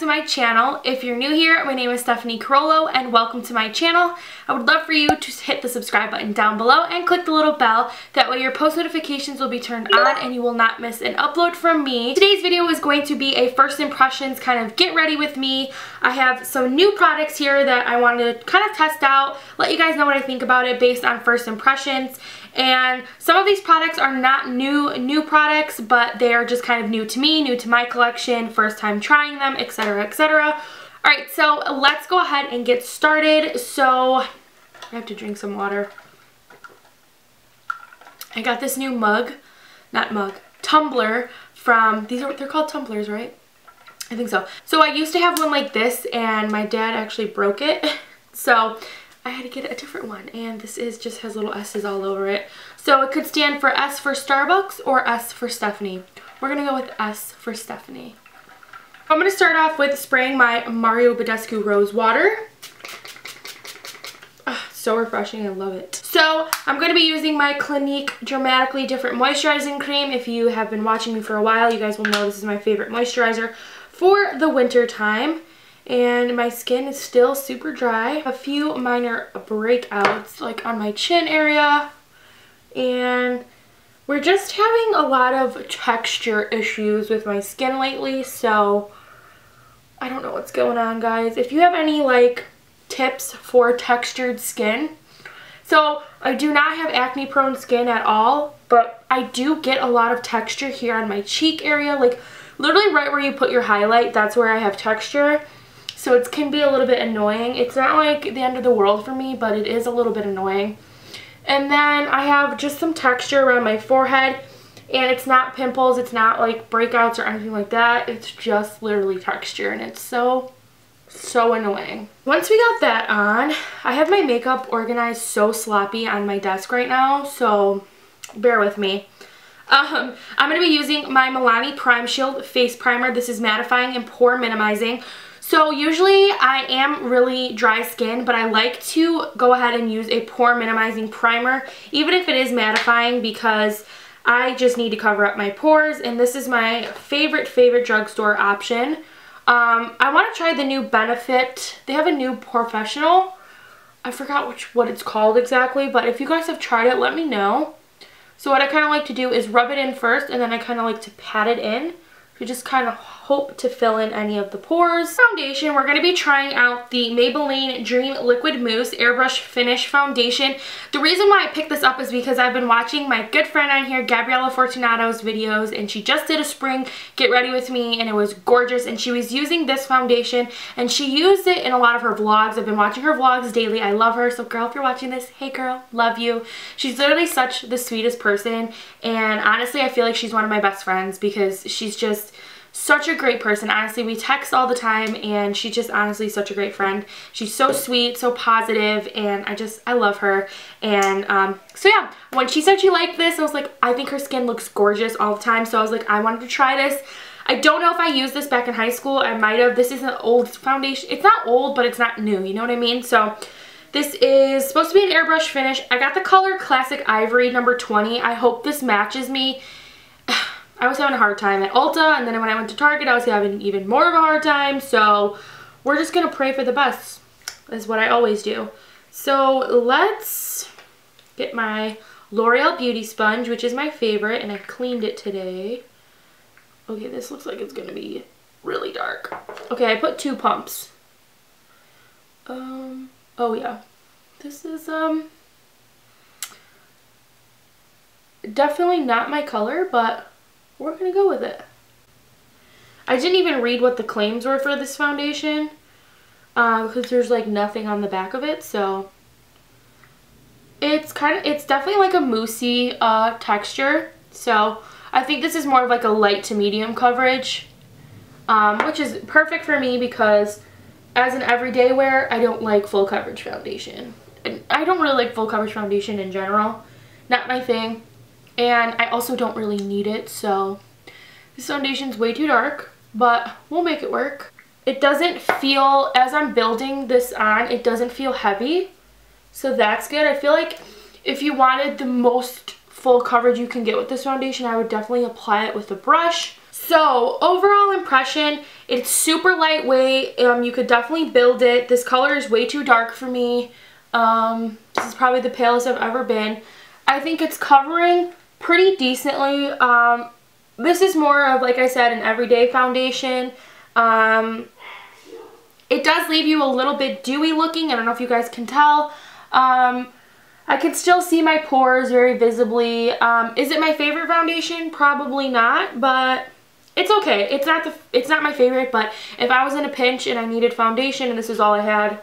my channel. If you're new here, my name is Stephanie Carollo and welcome to my channel. I would love for you to hit the subscribe button down below and click the little bell. That way your post notifications will be turned on and you will not miss an upload from me. Today's video is going to be a first impressions kind of get ready with me. I have some new products here that I wanted to kind of test out, let you guys know what I think about it based on first impressions. And some of these products are not new products, but they are just kind of new to me, new to my collection, first time trying them, etc, etc. Alright, so let's go ahead and get started. So I have to drink some water. I got this new tumbler from, they're called tumblers, right? I think so. So I used to have one like this and my dad actually broke it. So I had to get a different one, and this just has little S's all over it. So it could stand for S for Starbucks or S for Stephanie. We're going to go with S for Stephanie. I'm going to start off with spraying my Mario Badescu Rose Water. So refreshing, I love it. So I'm going to be using my Clinique Dramatically Different Moisturizing Cream. If you have been watching me for a while, you guys will know this is my favorite moisturizer for the winter time. And my skin is still super dry. A few minor breakouts like on my chin area. And we're just having a lot of texture issues with my skin lately. So I don't know what's going on, guys. If you have any like tips for textured skin. So I do not have acne prone skin at all. But I do get a lot of texture here on my cheek area. Like literally right where you put your highlight. That's where I have texture. So it can be a little bit annoying. It's not like the end of the world for me, but it is a little bit annoying. And then I have just some texture around my forehead. And it's not pimples, it's not like breakouts or anything like that. It's just literally texture, and it's so annoying. Once we got that on, I have my makeup organized so sloppy on my desk right now, so bear with me. I'm going to be using my Milani Prime Shield Face Primer. This is mattifying and pore minimizing. So usually I am really dry skin, but I like to go ahead and use a pore minimizing primer, even if it is mattifying, because I just need to cover up my pores, and this is my favorite drugstore option. I want to try the new Benefit. They have a new Professional. I forgot what it's called exactly, but if you guys have tried it, let me know. So what I kind of like to do is rub it in first, and then I kind of like to pat it in. To just kind of hope to fill in any of the pores. Foundation, we're going to be trying out the Maybelline Dream Liquid Mousse Airbrush Finish Foundation. The reason why I picked this up is because I've been watching my good friend on here, Gabriella Fortunato's videos, and she just did a spring get ready with me, and it was gorgeous, and she was using this foundation, and she used it in a lot of her vlogs. I've been watching her vlogs daily. I love her. So girl, if you're watching this, hey girl, love you. She's literally such the sweetest person, and honestly I feel like she's one of my best friends because she's just such a great person. Honestly, we text all the time, and she's just honestly such a great friend. She's so sweet, so positive, and I love her. And so yeah, when she said she liked this, I was like, I think her skin looks gorgeous all the time, so I was like, I wanted to try this. I don't know if I used this back in high school. I might have. This is an old foundation. It's not old, but it's not new, you know what I mean? So this is supposed to be an airbrush finish. I got the color Classic Ivory number 20. I hope this matches me. I was having a hard time at Ulta, and then when I went to Target, I was having even more of a hard time. So we're just going to pray for the best, is what I always do. So let's get my L'Oreal Beauty Sponge, which is my favorite, and I cleaned it today. Okay, this looks like it's going to be really dark. Okay, I put 2 pumps. Oh yeah. This is definitely not my color, but we're gonna go with it. I didn't even read what the claims were for this foundation because there's like nothing on the back of it. So it's definitely like a moussey texture. So I think this is more of like a light to medium coverage, which is perfect for me because as an everyday wear, I don't like full coverage foundation. And I don't really like full coverage foundation in general. Not my thing. And I also don't really need it, so this foundation's way too dark, but we'll make it work. It doesn't feel, as I'm building this on, it doesn't feel heavy, so that's good. I feel like if you wanted the most full coverage you can get with this foundation, I would definitely apply it with a brush. So overall impression, it's super lightweight. You could definitely build it. This color is way too dark for me. This is probably the palest I've ever been. I think it's covering pretty decently. This is more of, like I said, an everyday foundation. It does leave you a little bit dewy looking. I don't know if you guys can tell. I can still see my pores very visibly. Is it my favorite foundation? Probably not, but it's okay. It's not my favorite, but if I was in a pinch and I needed foundation and this is all I had,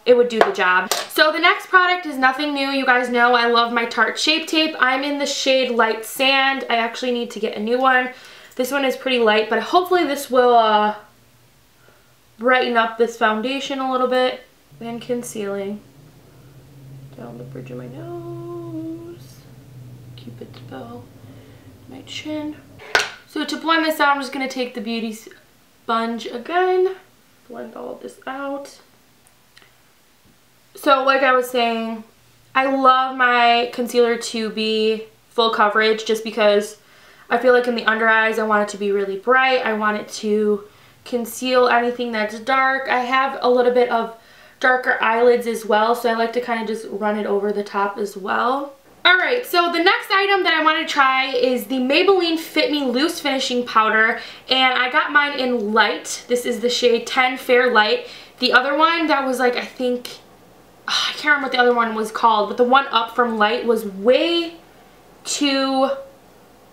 it would do the job. So the next product is nothing new. You guys know I love my Tarte Shape Tape. I'm in the shade Light Sand. I actually need to get a new one. This one is pretty light, but hopefully this will brighten up this foundation a little bit. And concealing down the bridge of my nose, Cupid's bow, my chin. So to blend this out, I'm just going to take the beauty sponge again, blend all of this out. So like I was saying, I love my concealer to be full coverage just because I feel like in the under eyes I want it to be really bright. I want it to conceal anything that's dark. I have a little bit of darker eyelids as well, so I like to kind of just run it over the top as well. Alright, so the next item that I want to try is the Maybelline Fit Me Loose Finishing Powder, and I got mine in light. This is the shade 10 Fair Light. The other one that was like, I think, I can't remember what the other one was called, but the one up from light was way too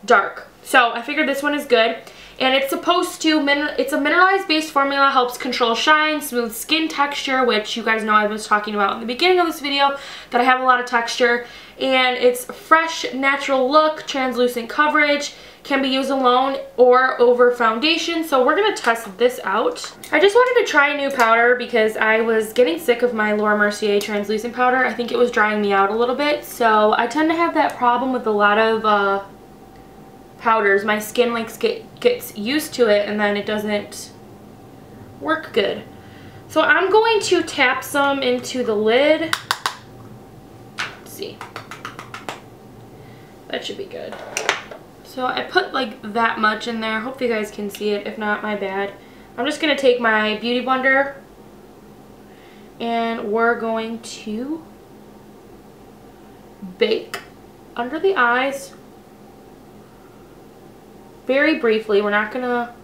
dark. So I figured this one is good. And it's supposed to, it's a mineralized based formula, helps control shine, smooth skin texture, which you guys know I was talking about in the beginning of this video, that I have a lot of texture. And it's fresh, natural look, translucent coverage, can be used alone or over foundation. So we're going to test this out. I just wanted to try a new powder because I was getting sick of my Laura Mercier translucent powder. I think it was drying me out a little bit. So I tend to have that problem with a lot of powders. My skin gets used to it and then it doesn't work good. So I'm going to tap some into the lid. Let's see. That should be good. So I put like that much in there. Hope you guys can see it. If not, my bad. I'm just going to take my beauty blender and we're going to bake under the eyes very briefly. We're not gonna,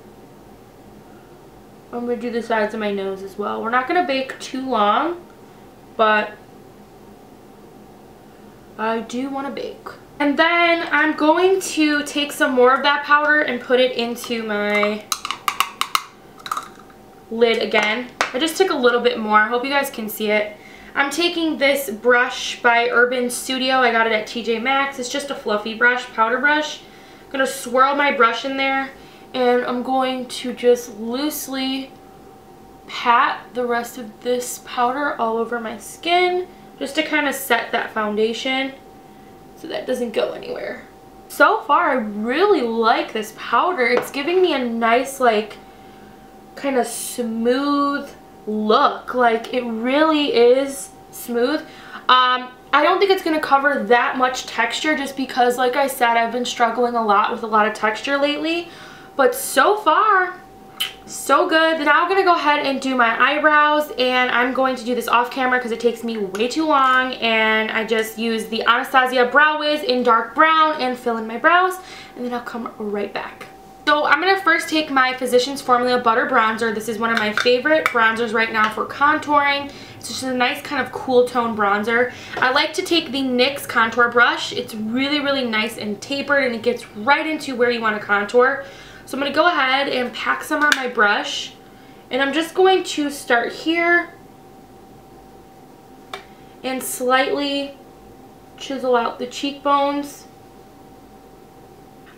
I'm gonna do the sides of my nose as well. We're not gonna bake too long, but I do want to bake. And then I'm going to take some more of that powder and put it into my lid again. I just took a little bit more. I hope you guys can see it. I'm taking this brush by Urban Studio. I got it at TJ Maxx. It's just a fluffy brush, powder brush. I'm going to swirl my brush in there and I'm going to just loosely pat the rest of this powder all over my skin just to kind of set that foundation so that doesn't go anywhere. So far I really like this powder. It's giving me a nice like kind of smooth look. Like it really is smooth. I don't think it's going to cover that much texture just because, like I said, I've been struggling a lot with a lot of texture lately. But so far, so good. Now I'm going to go ahead and do my eyebrows, and I'm going to do this off camera because it takes me way too long. And I just use the Anastasia Brow Wiz in dark brown and fill in my brows, and then I'll come right back. So I'm going to first take my Physicians Formula Butter Bronzer. This is one of my favorite bronzers right now for contouring. It's just a nice kind of cool tone bronzer. I like to take the NYX contour brush. It's really, really nice and tapered and it gets right into where you want to contour. So I'm going to go ahead and pack some on my brush. And I'm just going to start here and slightly chisel out the cheekbones.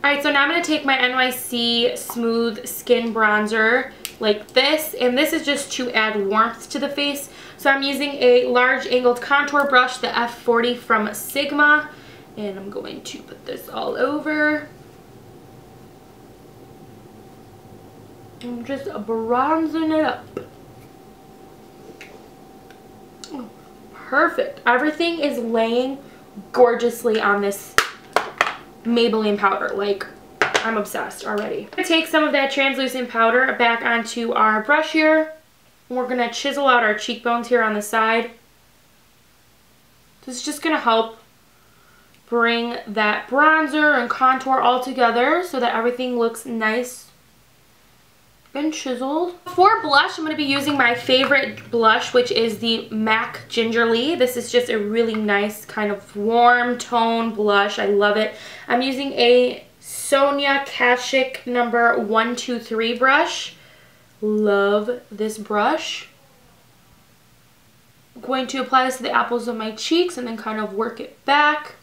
Alright, so now I'm going to take my NYC Smooth Skin Bronzer like this, and this is just to add warmth to the face. So I'm using a large angled contour brush, the F40 from Sigma, and I'm going to put this all over. I'm just bronzing it up. Oh, perfect. Everything is laying gorgeously on this Maybelline powder. Like, I'm obsessed already. I'm going to take some of that translucent powder back onto our brush here. We're going to chisel out our cheekbones here on the side. This is just going to help bring that bronzer and contour all together so that everything looks nice and chiseled. For blush, I'm going to be using my favorite blush, which is the MAC Gingerly. This is just a really nice kind of warm tone blush. I love it. I'm using a Sonia Kashuk number 123 brush. Love this brush. I'm going to apply this to the apples of my cheeks and then kind of work it back.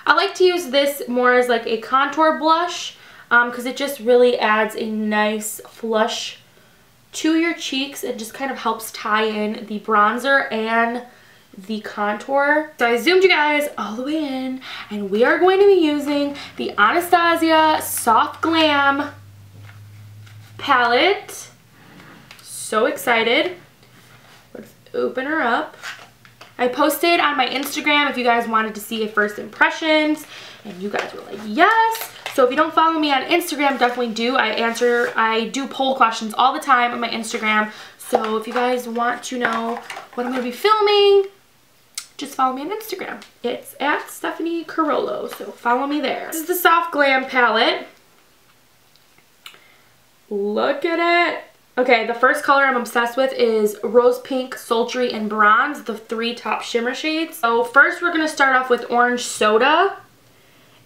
I like to use this more as like a contour blush because it just really adds a nice flush to your cheeks. It just kind of helps tie in the bronzer and the contour. So I zoomed you guys all the way in, and we are going to be using the Anastasia Soft Glam palette. So excited. Let's open her up. I posted on my Instagram if you guys wanted to see a first impressions, and you guys were like, yes. So if you don't follow me on Instagram, definitely do. I do poll questions all the time on my Instagram. So if you guys want to know what I'm going to be filming, just follow me on Instagram. It's at Stephanie Carollo, so follow me there. This is the Soft Glam palette. Look at it. Okay, the first color I'm obsessed with is Rose Pink, Sultry, and Bronze, the 3 top shimmer shades. So first we're going to start off with Orange Soda.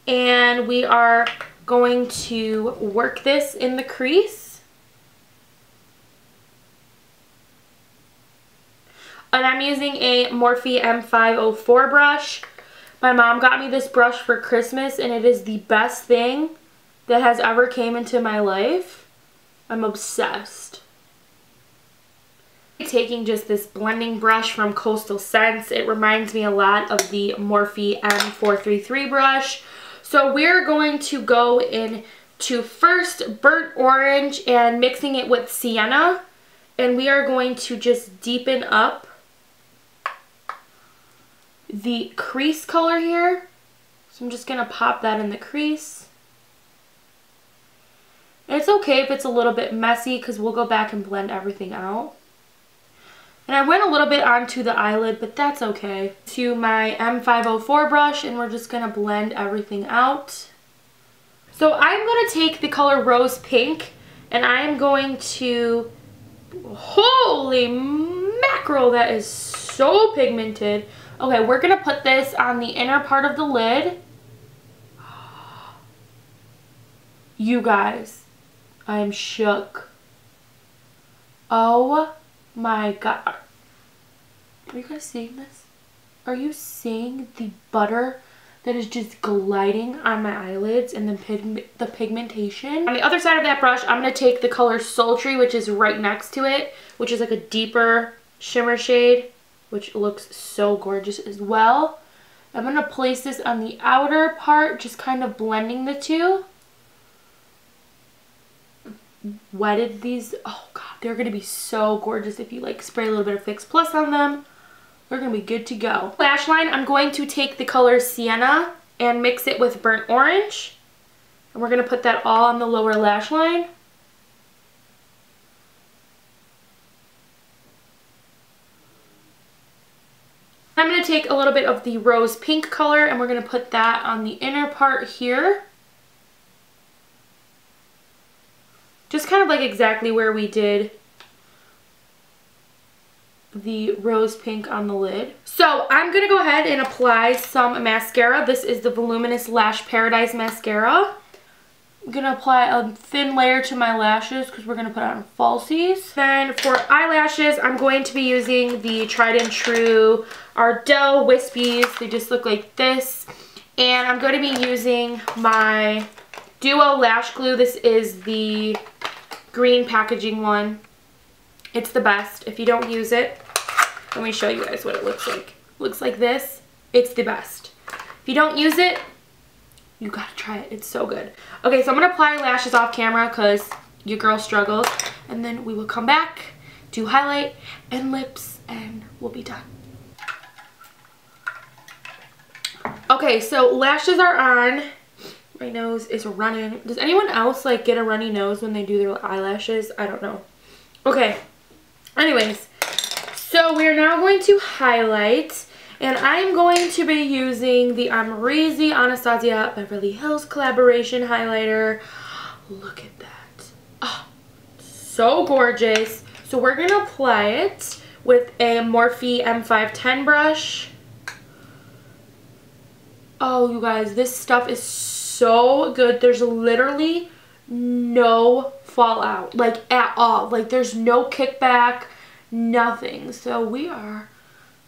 And we are going to work this in the crease. And I'm using a Morphe M504 brush. My mom got me this brush for Christmas, and it is the best thing that has ever came into my life. I'm obsessed. Taking just this blending brush from Coastal Scents. It reminds me a lot of the Morphe M433 brush. So we're going to go into first burnt orange and mixing it with sienna. And we are going to just deepen up the crease color here. So I'm just going to pop that in the crease. And it's okay if it's a little bit messy because we'll go back and blend everything out. And I went a little bit onto the eyelid, but that's okay. To my M504 brush, and we're just going to blend everything out. So I'm going to take the color Rose Pink, and I'm going to, holy mackerel, that is so pigmented. Okay, we're going to put this on the inner part of the lid. You guys, I am shook. Oh my god. Are you guys seeing this? Are you seeing the butter that is just gliding on my eyelids and the pigmentation? On the other side of that brush, I'm going to take the color Sultry, which is right next to it, which is like a deeper shimmer shade, which looks so gorgeous as well. I'm going to place this on the outer part, just kind of blending the two. Wetted these. Oh god, they're going to be so gorgeous if you like spray a little bit of Fix Plus on them. They're going to be good to go. Lash line, I'm going to take the color Sienna and mix it with burnt orange. And we're going to put that all on the lower lash line. I'm going to take a little bit of the Rose Pink color and we're going to put that on the inner part here. Just kind of like exactly where we did the Rose Pink on the lid. So I'm going to go ahead and apply some mascara. This is the Voluminous Lash Paradise Mascara. I'm going to apply a thin layer to my lashes because we're going to put on falsies. Then for eyelashes, I'm going to be using the Tried and True Ardell Wispies. They just look like this. And I'm going to be using my Duo Lash Glue. This is the green packaging one. It's the best. If you don't use it, let me show you guys what it looks like. It looks like this. It's the best. If you don't use it, you gotta try it. It's so good. Okay, so I'm gonna apply lashes off camera because your girl struggles. And then we will come back, do highlight and lips, and we'll be done. Okay, so lashes are on. My nose is running. Does anyone else like get a runny nose when they do their eyelashes? I don't know. Okay. Anyways, so we're now going to highlight, and I'm going to be using the Amrezy Anastasia Beverly Hills collaboration highlighter. Look at that. Oh, so gorgeous. So we're going to apply it with a Morphe M510 brush. Oh, you guys, this stuff is so good. There's literally no fallout, like at all. Like there's no kickback, nothing. So we are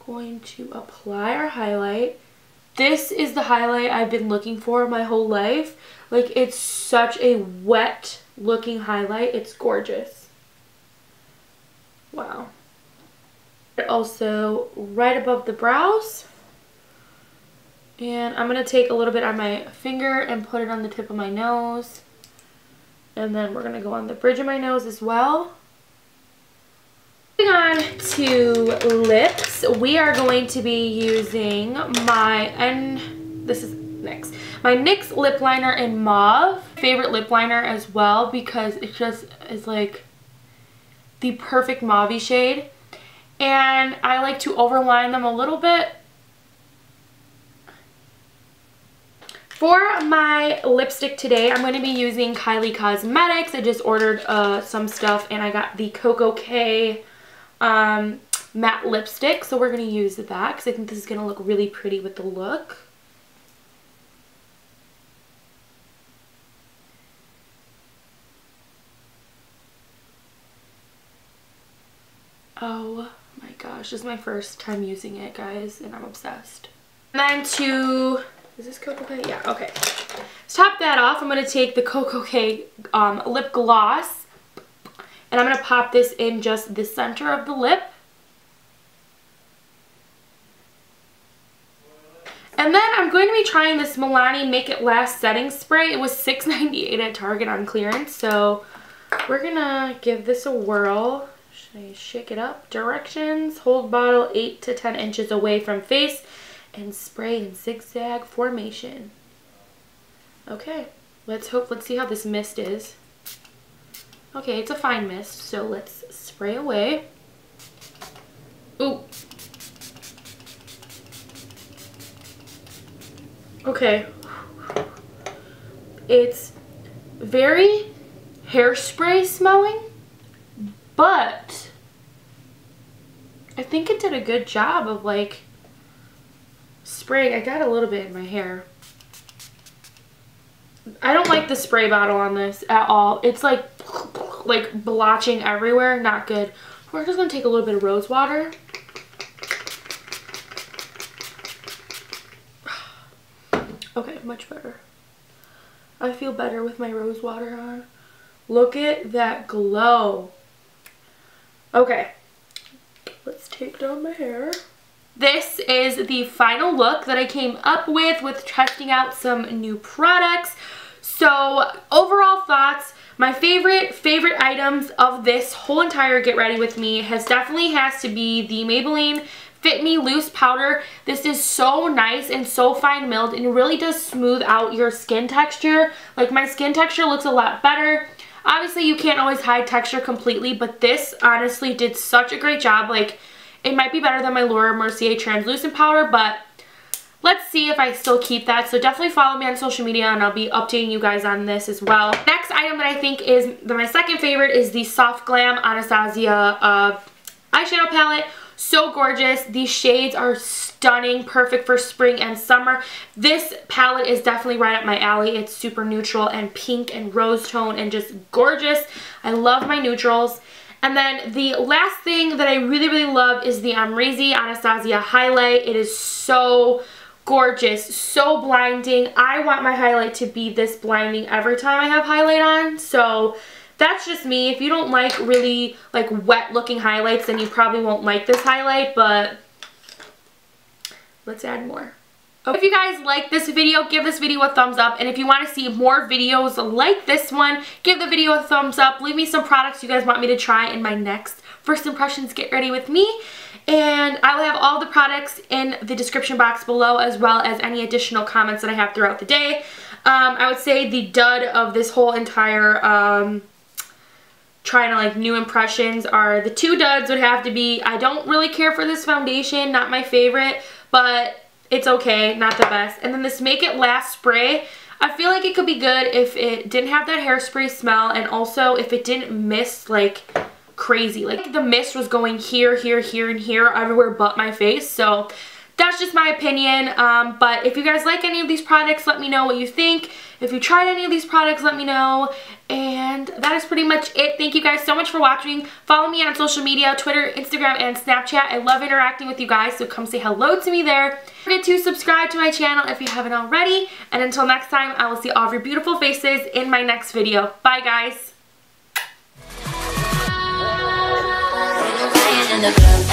going to apply our highlight. This is the highlight I've been looking for my whole life. Like it's such a wet looking highlight. It's gorgeous. Wow. Also right above the brows. And I'm going to take a little bit on my finger and put it on the tip of my nose. And then we're going to go on the bridge of my nose as well. Moving on to lips, we are going to be using my NYX Lip Liner in Mauve. Favorite lip liner as well because it just is like the perfect mauve-y shade. And I like to overline them a little bit. For my lipstick today, I'm going to be using Kylie Cosmetics. I just ordered some stuff and I got the Koko matte lipstick. So we're going to use that because I think this is going to look really pretty with the look. Oh my gosh, this is my first time using it, guys, and I'm obsessed. And then is this Koko? Yeah, okay. To top that off, I'm going to take the Koko lip gloss, and I'm going to pop this in just the center of the lip. And then I'm going to be trying this Milani Make It Last setting spray. It was $6.98 at Target on clearance, so we're going to give this a whirl. Should I shake it up? Directions: hold bottle 8 to 10 inches away from face and spray in zigzag formation. Okay, let's see how this mist is. Okay, it's a fine mist, so let's spray away. Ooh. Okay. It's very hairspray smelling, but I think it did a good job of like spraying. I got a little bit in my hair. I don't like the spray bottle on this at all. It's like blotching everywhere. Not good. We're just going to take a little bit of rose water. Okay, much better. I feel better with my rose water on. Look at that glow. Okay, let's take down my hair. This is the final look that I came up with testing out some new products. So overall thoughts, my favorite items of this whole entire Get Ready With Me has to be the Maybelline Fit Me Loose Powder. This is so nice and so fine milled and really does smooth out your skin texture. Like my skin texture looks a lot better. Obviously you can't always hide texture completely, but this honestly did such a great job. Like it might be better than my Laura Mercier translucent powder, but let's see if I still keep that. So definitely follow me on social media and I'll be updating you guys on this as well. Next item that I think is my second favorite is the Soft Glam Anastasia eyeshadow palette. So gorgeous. These shades are stunning, perfect for spring and summer. This palette is definitely right up my alley. It's super neutral and pink and rose tone and just gorgeous. I love my neutrals. And then the last thing that I really love is the Amrezy Anastasia highlight. It is so gorgeous, so blinding. I want my highlight to be this blinding every time I have highlight on. So that's just me. If you don't like really like wet looking highlights, then you probably won't like this highlight, but let's add more. If you guys like this video, give this video a thumbs up. And if you want to see more videos like this one, give the video a thumbs up. Leave me some products you guys want me to try in my next First Impressions Get Ready With Me. And I will have all the products in the description box below, as well as any additional comments that I have throughout the day. I would say the dud of this whole entire trying to like new impressions are the two duds would have to be, I don't really care for this foundation, not my favorite, but it's okay, not the best. And then this Make It Last spray, I feel like it could be good if it didn't have that hairspray smell, and also if it didn't mist like crazy. Like the mist was going here, here, here, and here, everywhere but my face. So that's just my opinion. But if you guys like any of these products, let me know what you think. If you tried any of these products, let me know. And that is pretty much it. Thank you guys so much for watching. Follow me on social media, Twitter, Instagram, and Snapchat. I love interacting with you guys, so come say hello to me there. Don't forget to subscribe to my channel if you haven't already. And until next time, I will see all of your beautiful faces in my next video. Bye, guys. In the club.